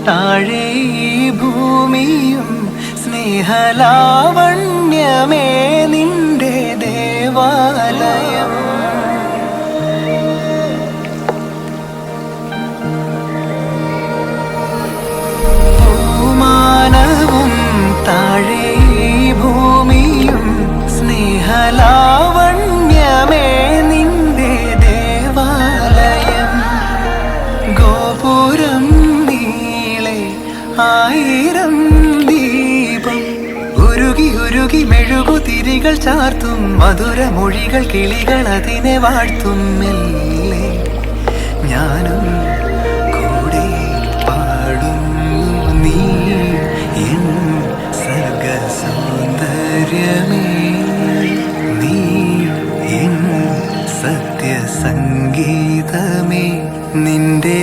താഴെ ഭൂമിയും സ്നേഹലാവണ്യമേ നിന്റെ ദേവാലയം. ഭൂമാനവും താഴെ ഭൂമിയും സ്നേഹലാവണ്യമേ നിന്റെ ദേവാലയം. ഗോപുരം നീളെ 1000 ദീപം ഉരുകി ഉരുകി മെഴുകുതിരികൾ ചാർത്തും മധുരമൊഴികൾ കിളികൾ അതിനെ വാഴ്ത്തും. മെല്ലെ ഞാനും കൂടെ പാടുന്നു നീ എൻ സർഗ സൗന്ദര്യമേ, നീ എൻ സത്യസംഗീതമേ. നിന്റെ